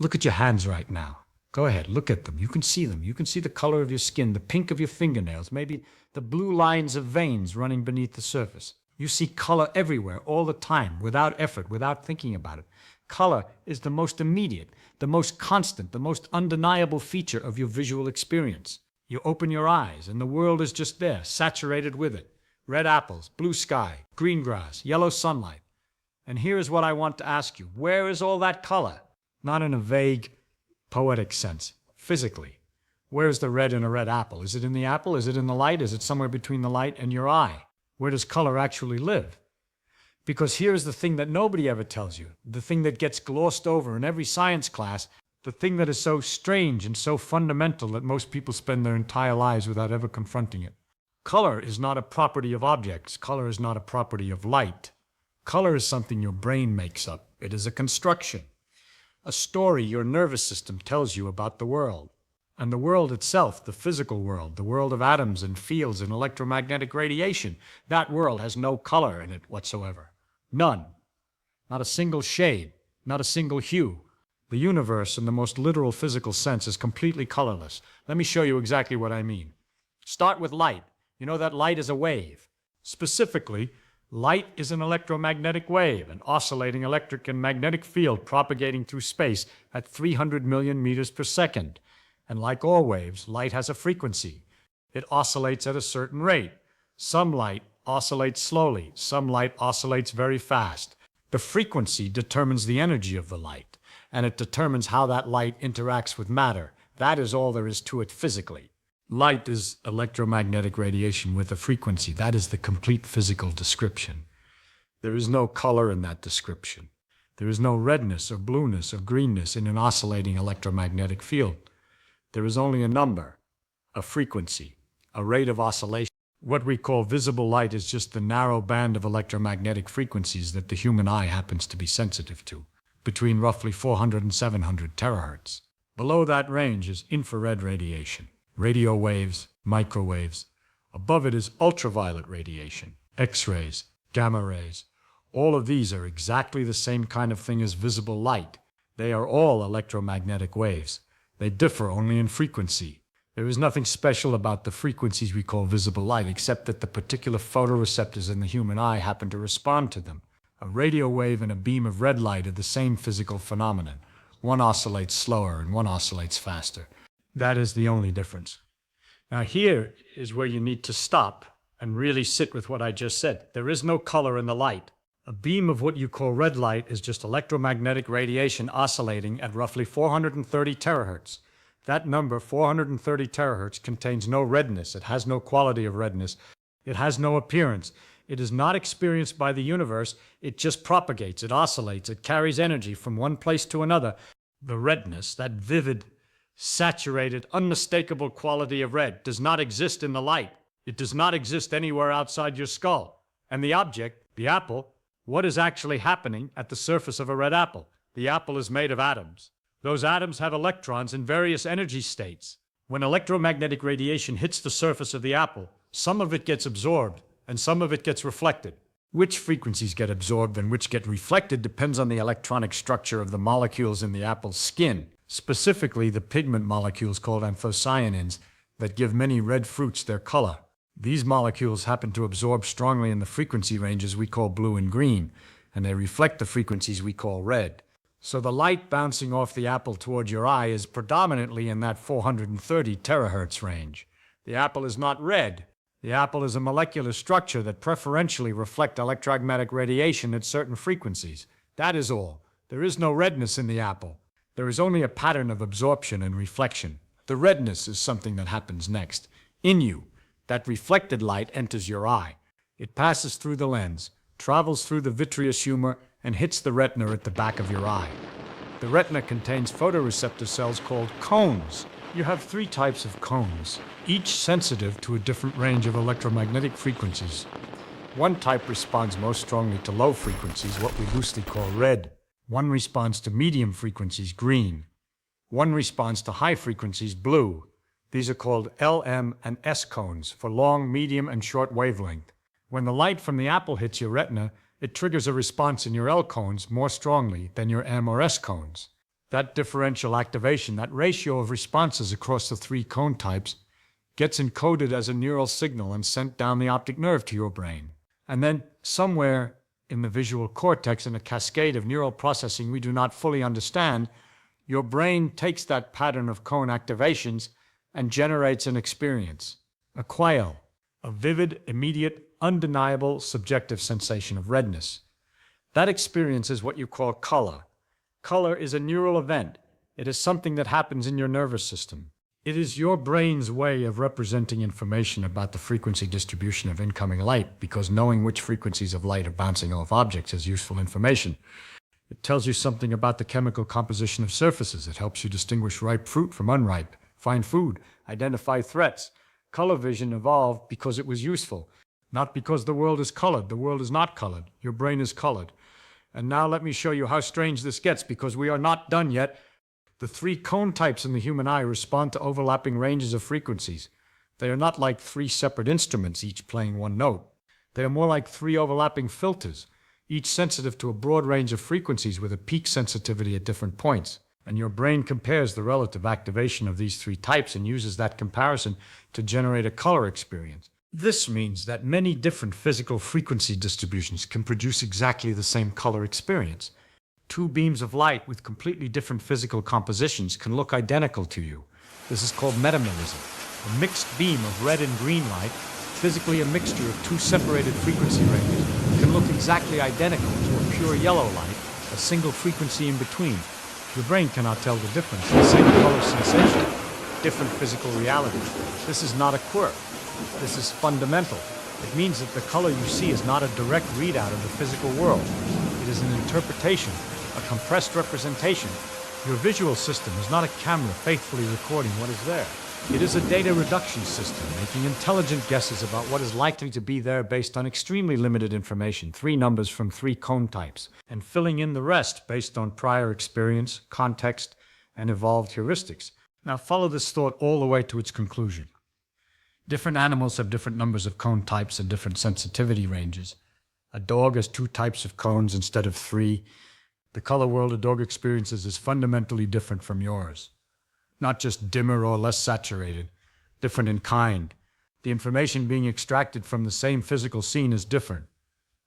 Look at your hands right now. Go ahead, look at them. You can see them. You can see the color of your skin, the pink of your fingernails, maybe the blue lines of veins running beneath the surface. You see color everywhere, all the time, without effort, without thinking about it. Color is the most immediate, the most constant, the most undeniable feature of your visual experience. You open your eyes, and the world is just there, saturated with it. Red apples, blue sky, green grass, yellow sunlight. And here is what I want to ask you. Where is all that color? Not in a vague, poetic sense, physically. Where's the red in a red apple? Is it in the apple? Is it in the light? Is it somewhere between the light and your eye? Where does color actually live? Because here's the thing that nobody ever tells you, the thing that gets glossed over in every science class, the thing that is so strange and so fundamental that most people spend their entire lives without ever confronting it. Color is not a property of objects. Color is not a property of light. Color is something your brain makes up. It is a construction. A story your nervous system tells you about the world. And the world itself, the physical world, the world of atoms and fields and electromagnetic radiation, that world has no color in it whatsoever. None. Not a single shade, not a single hue. The universe, in the most literal physical sense, is completely colorless. Let me show you exactly what I mean. Start with light. You know that light is a wave. Specifically, light is an electromagnetic wave, an oscillating electric and magnetic field propagating through space at 300 million meters per second. And like all waves, light has a frequency. It oscillates at a certain rate. Some light oscillates slowly. Some light oscillates very fast. The frequency determines the energy of the light, and it determines how that light interacts with matter. That is all there is to it physically. Light is electromagnetic radiation with a frequency. That is the complete physical description. There is no color in that description. There is no redness or blueness or greenness in an oscillating electromagnetic field. There is only a number, a frequency, a rate of oscillation. What we call visible light is just the narrow band of electromagnetic frequencies that the human eye happens to be sensitive to, between roughly 400 and 700 terahertz. Below that range is infrared radiation, radio waves, microwaves. Above it is ultraviolet radiation, X-rays, gamma rays. All of these are exactly the same kind of thing as visible light. They are all electromagnetic waves. They differ only in frequency. There is nothing special about the frequencies we call visible light, except that the particular photoreceptors in the human eye happen to respond to them. A radio wave and a beam of red light are the same physical phenomenon. One oscillates slower and one oscillates faster. That is the only difference. Now here is where you need to stop and really sit with what I just said. There is no color in the light. A beam of what you call red light is just electromagnetic radiation oscillating at roughly 430 terahertz. That number, 430 terahertz, contains no redness. It has no quality of redness. It has no appearance. It is not experienced by the universe. It just propagates. It oscillates. It carries energy from one place to another. The redness, that vivid, saturated, unmistakable quality of red, does not exist in the light. It does not exist anywhere outside your skull. And the object, the apple, what is actually happening at the surface of a red apple? The apple is made of atoms. Those atoms have electrons in various energy states. When electromagnetic radiation hits the surface of the apple, some of it gets absorbed and some of it gets reflected. Which frequencies get absorbed and which get reflected depends on the electronic structure of the molecules in the apple's skin, specifically the pigment molecules called anthocyanins that give many red fruits their color. These molecules happen to absorb strongly in the frequency ranges we call blue and green, and they reflect the frequencies we call red. So the light bouncing off the apple toward your eye is predominantly in that 430 terahertz range. The apple is not red. The apple is a molecular structure that preferentially reflects electromagnetic radiation at certain frequencies. That is all. There is no redness in the apple. There is only a pattern of absorption and reflection. The redness is something that happens next. In you, that reflected light enters your eye. It passes through the lens, travels through the vitreous humor, and hits the retina at the back of your eye. The retina contains photoreceptor cells called cones. You have 3 types of cones, each sensitive to a different range of electromagnetic frequencies. One type responds most strongly to low frequencies, what we loosely call red. One responds to medium frequencies, green. One responds to high frequencies, blue. These are called L, M, and S cones for long, medium, and short wavelength. When the light from the apple hits your retina, it triggers a response in your L cones more strongly than your M or S cones. That differential activation, that ratio of responses across the three cone types, gets encoded as a neural signal and sent down the optic nerve to your brain. And then somewhere in the visual cortex, in a cascade of neural processing we do not fully understand, your brain takes that pattern of cone activations and generates an experience, a quale, a vivid, immediate, undeniable subjective sensation of redness. That experience is what you call color. Color is a neural event. It is something that happens in your nervous system. It is your brain's way of representing information about the frequency distribution of incoming light, because knowing which frequencies of light are bouncing off objects is useful information. It tells you something about the chemical composition of surfaces. It helps you distinguish ripe fruit from unripe, find food, identify threats. Color vision evolved because it was useful, not because the world is colored. The world is not colored. Your brain is colored. And now let me show you how strange this gets, because we are not done yet. The three cone types in the human eye respond to overlapping ranges of frequencies. They are not like three separate instruments, each playing one note. They are more like three overlapping filters, each sensitive to a broad range of frequencies with a peak sensitivity at different points. And your brain compares the relative activation of these three types and uses that comparison to generate a color experience. This means that many different physical frequency distributions can produce exactly the same color experience. Two beams of light with completely different physical compositions can look identical to you. This is called metamorphism. A mixed beam of red and green light, physically a mixture of two separated frequency ranges, can look exactly identical to a pure yellow light, a single frequency in between. Your brain cannot tell the difference. The same color sensation, different physical reality. This is not a quirk. This is fundamental. It means that the color you see is not a direct readout of the physical world. It is an interpretation, a compressed representation. Your visual system is not a camera faithfully recording what is there. It is a data reduction system, making intelligent guesses about what is likely to be there based on extremely limited information, three numbers from three cone types, and filling in the rest based on prior experience, context, and evolved heuristics. Now follow this thought all the way to its conclusion. Different animals have different numbers of cone types and different sensitivity ranges. A dog has two types of cones instead of three. The color world a dog experiences is fundamentally different from yours. Not just dimmer or less saturated, different in kind. The information being extracted from the same physical scene is different.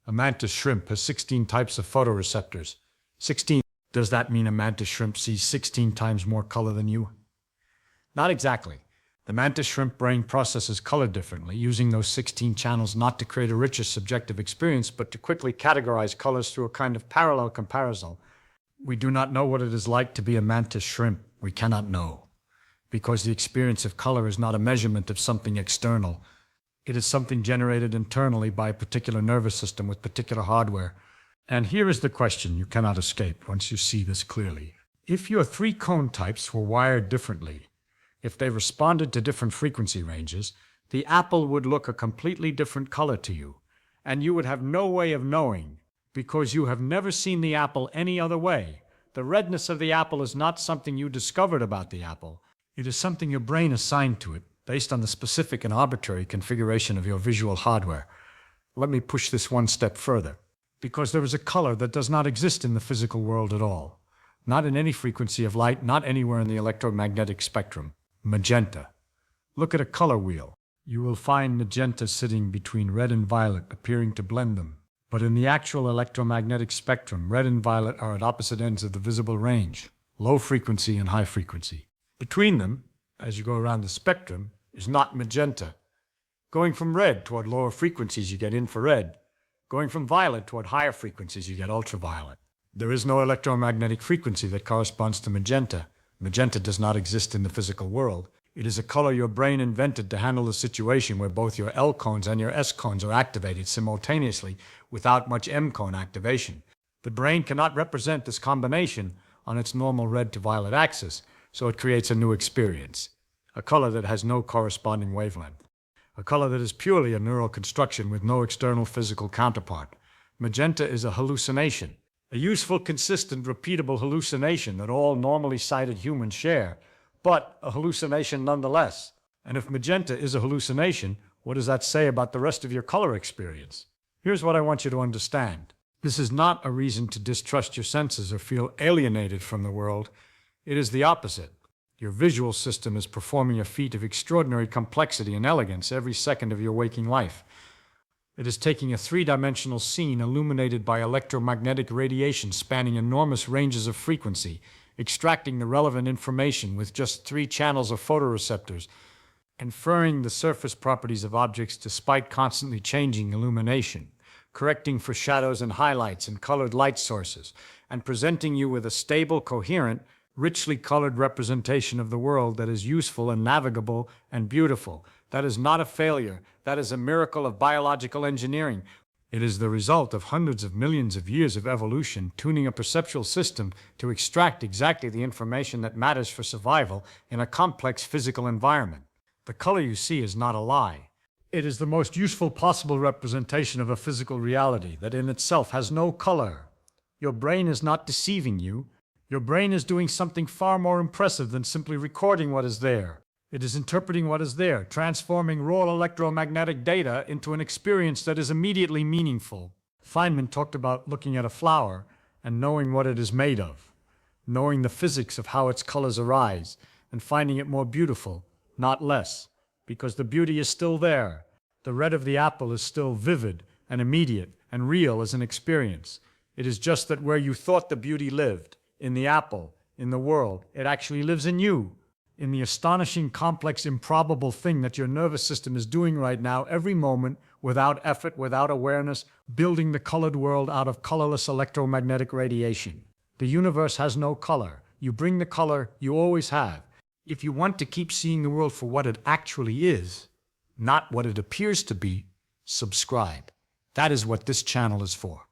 A mantis shrimp has 16 types of photoreceptors. 16. Does that mean a mantis shrimp sees 16 times more color than you? Not exactly. The mantis shrimp brain processes color differently, using those 16 channels not to create a richer subjective experience, but to quickly categorize colors through a kind of parallel comparison. We do not know what it is like to be a mantis shrimp. We cannot know, because the experience of color is not a measurement of something external. It is something generated internally by a particular nervous system with particular hardware. And here is the question you cannot escape once you see this clearly. If your three cone types were wired differently, if they responded to different frequency ranges, the apple would look a completely different color to you, and you would have no way of knowing, because you have never seen the apple any other way. The redness of the apple is not something you discovered about the apple. It is something your brain assigned to it, based on the specific and arbitrary configuration of your visual hardware. Let me push this one step further, because there is a color that does not exist in the physical world at all. Not in any frequency of light, not anywhere in the electromagnetic spectrum. Magenta. Look at a color wheel. You will find magenta sitting between red and violet, appearing to blend them. But in the actual electromagnetic spectrum, red and violet are at opposite ends of the visible range, low frequency and high frequency. Between them, as you go around the spectrum, is not magenta. Going from red toward lower frequencies, you get infrared. Going from violet toward higher frequencies, you get ultraviolet. There is no electromagnetic frequency that corresponds to magenta. Magenta does not exist in the physical world. It is a color your brain invented to handle the situation where both your L cones and your S cones are activated simultaneously without much M cone activation. The brain cannot represent this combination on its normal red to violet axis, so it creates a new experience, a color that has no corresponding wavelength, a color that is purely a neural construction with no external physical counterpart. Magenta is a hallucination, a useful, consistent, repeatable hallucination that all normally sighted humans share, but a hallucination nonetheless. And if magenta is a hallucination, what does that say about the rest of your color experience? Here's what I want you to understand. This is not a reason to distrust your senses or feel alienated from the world. It is the opposite. Your visual system is performing a feat of extraordinary complexity and elegance every second of your waking life. It is taking a three-dimensional scene illuminated by electromagnetic radiation spanning enormous ranges of frequency, extracting the relevant information with just 3 channels of photoreceptors, inferring the surface properties of objects despite constantly changing illumination, correcting for shadows and highlights and colored light sources, and presenting you with a stable, coherent, richly colored representation of the world that is useful and navigable and beautiful. That is not a failure. That is a miracle of biological engineering. It is the result of hundreds of millions of years of evolution tuning a perceptual system to extract exactly the information that matters for survival in a complex physical environment. The color you see is not a lie. It is the most useful possible representation of a physical reality that in itself has no color. Your brain is not deceiving you. Your brain is doing something far more impressive than simply recording what is there. It is interpreting what is there, transforming raw electromagnetic data into an experience that is immediately meaningful. Feynman talked about looking at a flower and knowing what it is made of, knowing the physics of how its colors arise, and finding it more beautiful, not less, because the beauty is still there. The red of the apple is still vivid and immediate and real as an experience. It is just that where you thought the beauty lived, in the apple, in the world, it actually lives in you. In the astonishing, complex, improbable thing that your nervous system is doing right now, every moment, without effort, without awareness, building the colored world out of colorless electromagnetic radiation. The universe has no color. You bring the color you always have. If you want to keep seeing the world for what it actually is, not what it appears to be, subscribe. That is what this channel is for.